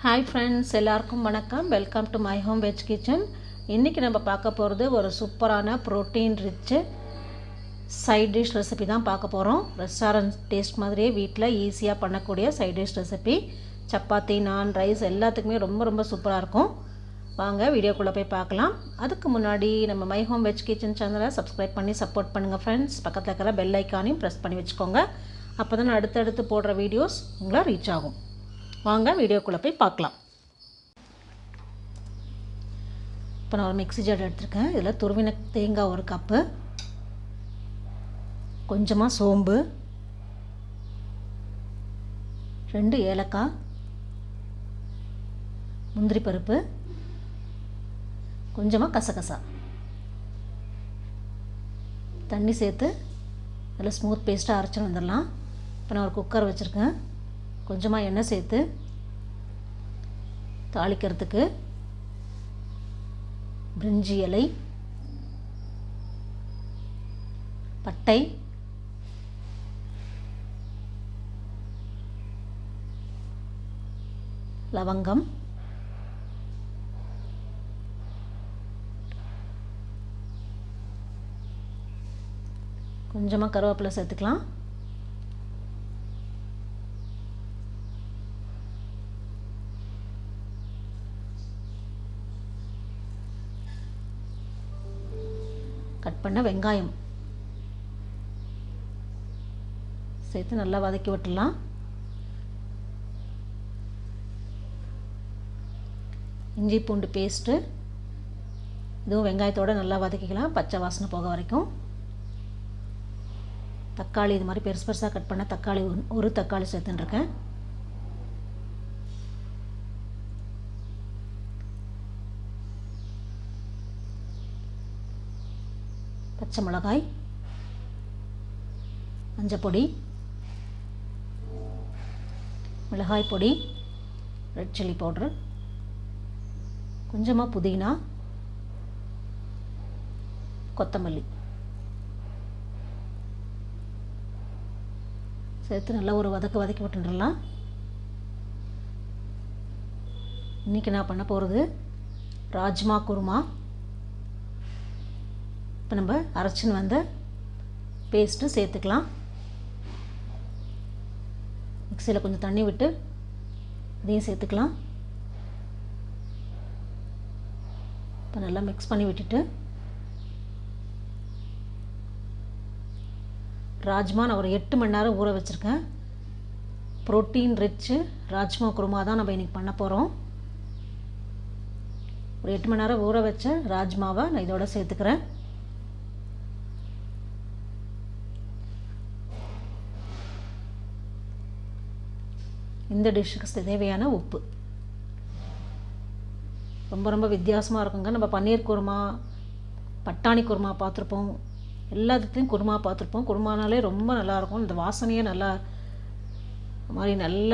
Hi friends, எல்லாருக்கும் வணக்கம். Welcome to my home veg kitchen. இன்றைக்கி நம்ம பார்க்க போகிறது ஒரு சூப்பரான protein rich side dish recipe தான் பார்க்க போகிறோம். ரெஸ்டாரண்ட் டேஸ்ட் மாதிரியே வீட்டில் ஈஸியாக பண்ணக்கூடிய சைட் டிஷ் ரெசிபி. சப்பாத்தி, நான், ரைஸ் எல்லாத்துக்குமே ரொம்ப ரொம்ப சூப்பராக இருக்கும். வாங்க வீடியோக்குள்ளே போய் பார்க்கலாம். அதுக்கு முன்னாடி நம்ம மை ஹோம் வெஜ் கிச்சன் சேனலை சப்ஸ்கிரைப் பண்ணி சப்போர்ட் பண்ணுங்கள் ஃப்ரெண்ட்ஸ். பக்கத்தில் இருக்கிற பெல் ஐக்கானையும் ப்ரெஸ் பண்ணி வச்சுக்கோங்க. அப்போ தான் நான் அடுத்தடுத்து போடுற வீடியோஸ் உங்களை ரீச் ஆகும். வாங்க வீடியோக்குள்ளே போய் பார்க்கலாம். இப்போ நான் ஒரு மிக்ஸி ஜார் எடுத்திருக்கேன். இதில் துருவின தேங்காய் ஒரு கப்பு, கொஞ்சமாக சோம்பு, 2 ஏலக்காய், முந்திரி பருப்பு, கொஞ்சமாக கசகசா, தண்ணி சேர்த்து அதில் ஸ்மூத் பேஸ்ட்டாக அரைச்சி வந்துடலாம். இப்போ நான் ஒரு குக்கர் வச்சுருக்கேன். கொஞ்சமாக எண்ணெய் சேர்த்து தாளிக்கிறதுக்கு பிரிஞ்சி இலை, பட்டை, லவங்கம், கொஞ்சமாக கருவேப்பிலை சேர்த்துக்கலாம். கட் பண்ண வெங்காயம் சேர்த்து நல்லா வதக்கி விட்டுடலாம். இஞ்சி பூண்டு பேஸ்ட்டு, இதுவும் வெங்காயத்தோடு நல்லா வதக்கிக்கலாம் பச்சை வாசனை போக வரைக்கும். தக்காளி, இது மாதிரி பெருசு பெருசாக கட் பண்ண தக்காளி ஒரு தக்காளி சேர்த்துட்டுருக்கேன். பச்சை மிளகாய், மஞ்சப்பொடி, மிளகாய் பொடி, ரெட் சில்லி பவுட்ரு, கொஞ்சமாக புதினா, கொத்தமல்லி சேர்த்து நல்லா ஒரு வதக்கி விட்டுடலாம். இன்றைக்கி நான் பண்ண போகிறது ராஜ்மா குருமா. இப்போ நம்ம அரைச்சின்னு வந்த பேஸ்ட்டு சேர்த்துக்கலாம். மிக்சியில் கொஞ்சம் தண்ணி விட்டு இதையும் சேர்த்துக்கலாம். இப்போ நல்லா மிக்ஸ் பண்ணி விட்டுட்டு ராஜ்மா நான் ஒரு 8 மணி நேரம் ஊற வச்சுருக்கேன். ப்ரோட்டீன் ரிச்சு ராஜ்மா குருமா தான் நம்ம இன்றைக்கி பண்ண போகிறோம். ஒரு 8 மணி நேரம் ஊற வச்ச ராஜ்மாவை நான் இதோட சேர்த்துக்கிறேன். இந்த டிஷ்ஷுக்கு தேவையான உப்பு. ரொம்ப ரொம்ப வித்தியாசமாக இருக்குங்க. நம்ம பன்னீர் குருமா, பட்டாணி குருமா பார்த்துருப்போம், எல்லாத்துலேயும் குருமா பார்த்துருப்போம். குருமானாலே ரொம்ப நல்லாயிருக்கும். இந்த வாசனையே நல்லா மாதிரி நல்ல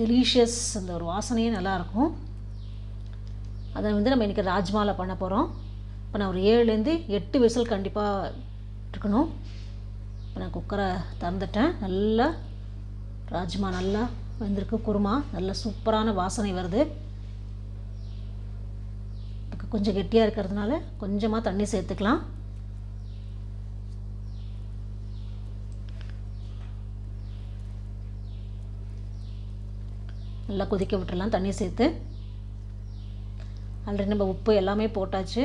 டெலிஷியஸ், அந்த ஒரு வாசனையே நல்லாயிருக்கும். அதை நம்ம இன்றைக்கி ராஜ்மாவில் பண்ண போகிறோம். இப்போ நான் ஒரு 7லேருந்து 8 விசில் கண்டிப்பாக இருக்கணும். இப்போ நான் குக்கரை திறந்துட்டேன். நல்லா ராஜ்மா நல்லா வெந்திருக்கு. குருமா நல்ல சூப்பரான வாசனை வருது. கொஞ்சம் கெட்டியாக இருக்கிறதுனால கொஞ்சமாக தண்ணி சேர்த்துக்கலாம். நல்லா கொதிக்க விட்டுடலாம் தண்ணி சேர்த்து. ஆல்ரெடி நம்ம உப்பு எல்லாமே போட்டாச்சு.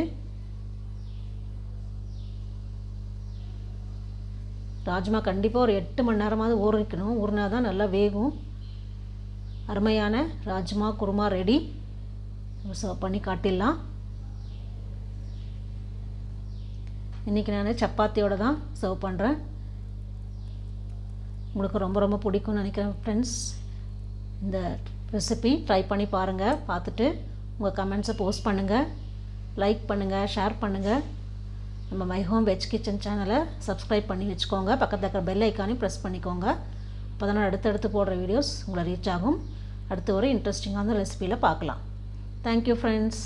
ராஜ்மா கண்டிப்பாக ஒரு 8 மணி நேரமாவது ஊற வைக்கணும். ஊறினா தான் நல்லா வேகும். அருமையான ராஜ்மா குருமா ரெடி. சர்வ் பண்ணி காட்டிடலாம். இன்றைக்கி நான் சப்பாத்தியோடு தான் சர்வ் பண்ணுறேன். உங்களுக்கு ரொம்ப ரொம்ப பிடிக்கும்னு நினைக்கிறேன் ஃப்ரெண்ட்ஸ். இந்த ரெசிபி ட்ரை பண்ணி பாருங்கள். பார்த்துட்டு உங்கள் கமெண்ட்ஸை போஸ்ட் பண்ணுங்கள், லைக் பண்ணுங்கள், ஷேர் பண்ணுங்கள். நம்ம மை ஹோம் வெஜ் கிச்சன் சேனலை சப்ஸ்கிரைப் பண்ணி வச்சுக்கோங்க. பக்கத்தில் இருக்கிற பெல் ஐக்கானையும் ப்ரெஸ் பண்ணிக்கோங்க. அப்போ தான் அடுத்தடுத்து போடுற வீடியோஸ் உங்களை ரீச் ஆகும். அடுத்து ஒரு இன்ட்ரெஸ்டிங்கான ரெசிபியில் பார்க்கலாம். Thank you friends.